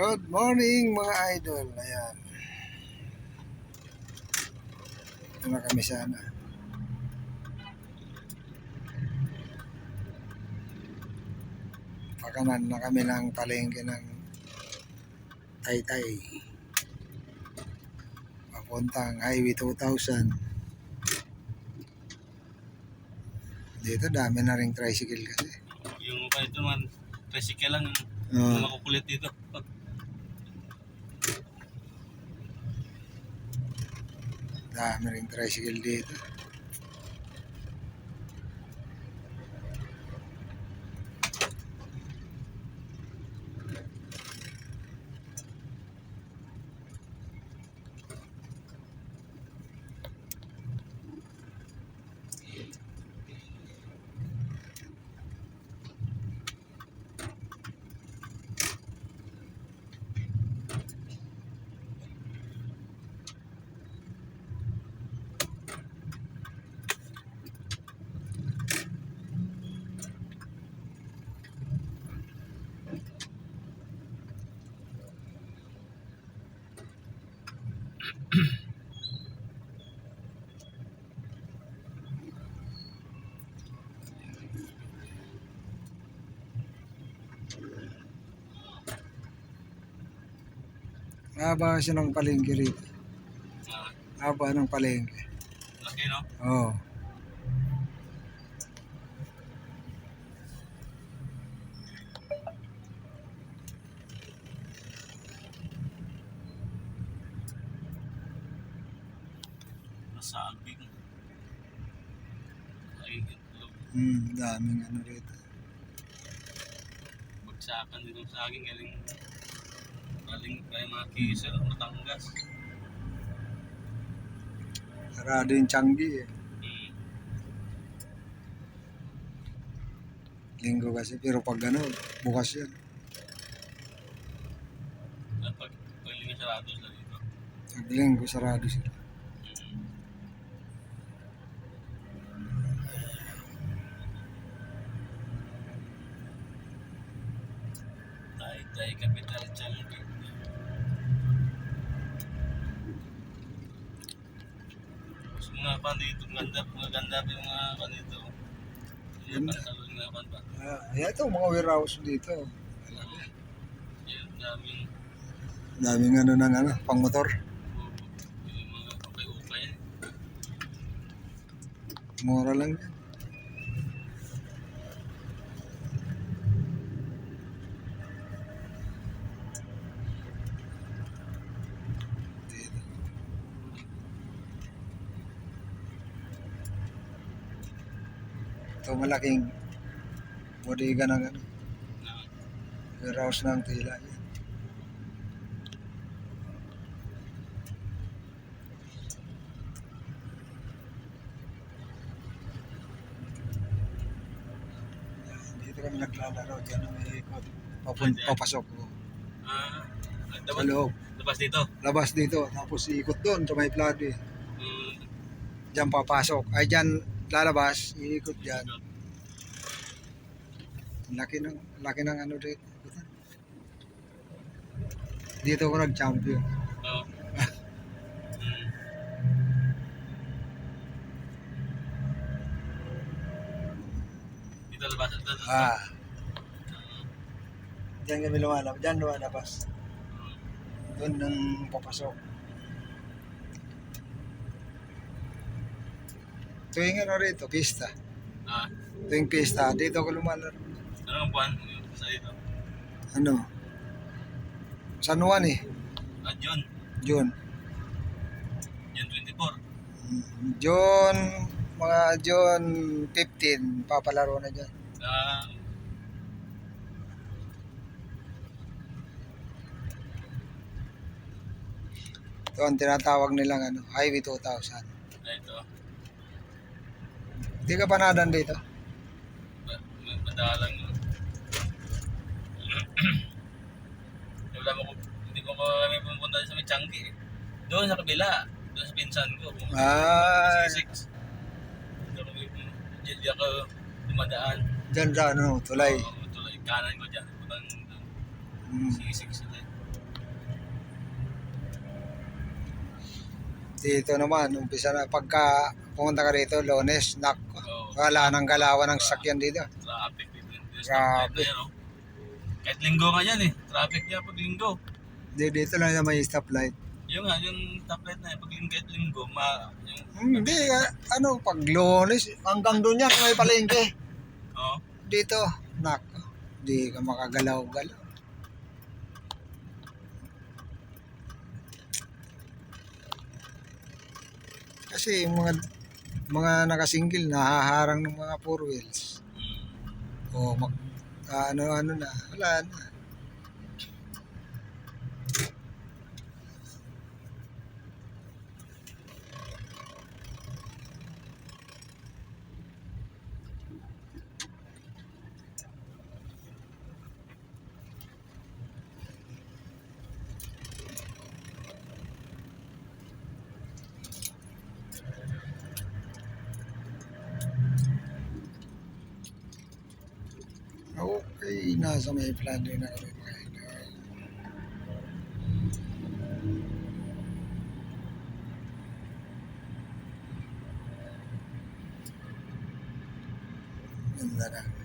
Good morning mga idol. Ayan. Ito na kami sana. Pakanan na kami ng palengke ng Taytay. Papuntang Highway 2000. Dito dami na ring tricycle kasi. Yung pa ito man, tricycle lang Oh. makukulit dito. Dami ring tricycle dito. Haba siya ng palengke rito. Haba ng palengke. Laki, no? Oo. Masabing. Ay, itlog. Daming ano rito. Bagsakan din ng saging. Galing kaya mga kisel, Batangas. Sarado yung Changi eh. Linggo kasi, pero pag ano, bukas yan. Pag paglingan sarado sila dito. Pag linggo, sarado sila. Taytay Capital Changi. Mas mga pan dito, maganda pa yung mga pan dito. Yung Ganda. pantalon nga pan pa. Ayan ito, mga warehouse dito. Yung daming Daming ano ng ano, pang motor. yung mga upay-upay. Mura lang yan. Dito. Ito malaking bodega ng ano, warehouse ng tila. Yan. Dito kami naglalaro, dyan na may ikot. Papasok ko. Sa Dapat loob. labas dito. Labas dito, tapos ikot doon sa may plato eh. Mm, Diyan papasok. Ay diyan lalabas, iikot diyan. Laki ng ano dito. Dito ako nag-champion. oo. Mm. Dito labas dito. Diyan kami lumalabas. Diyan lumalabas. Doon nang papasok. Tuwing ano rito, pista. Ah, Tuwing pista, dito ako lumalaro. anong buwan sa dito? Ano? San Juan eh. June. June. June 24. June, mga June 15, papalaro na dyan. Ah, Ito ang tinatawag nilang ano, Highway 2000. ito. Hindi ka panadan dito? Madalang yun. Wala mo ko, hindi ko kami pumunta sa may Changi. Doon sa kabila, doon sa pinsan ko. Ay, 66. Hindi ako dumadaan. dyan sa ano, tulay. Oo, tulay kanan ko dyan. Putang Mm. 66 sila. Dito naman, umpisa na. Pagka pumunta ka rito, Lunes, wala nang galawan ng sakyan dito. Traffic dito. Yung Grabe. stoplight na yan, oh. Kahit linggo nga yan eh. Traffic niya pag linggo. Dito lang na may stoplight. Yung nga, yung stoplight na yan, pag linggo at linggo, yung, Hindi, pag Lunes, hanggang doon yan, may palengke. oh, Dito, di ka makagalaw-galaw. Kasi yung mga nakasingle, nahaharang ng mga four wheels. O ano na, wala na. Okay, nasa may plan din na kami mga idol. Ganda na.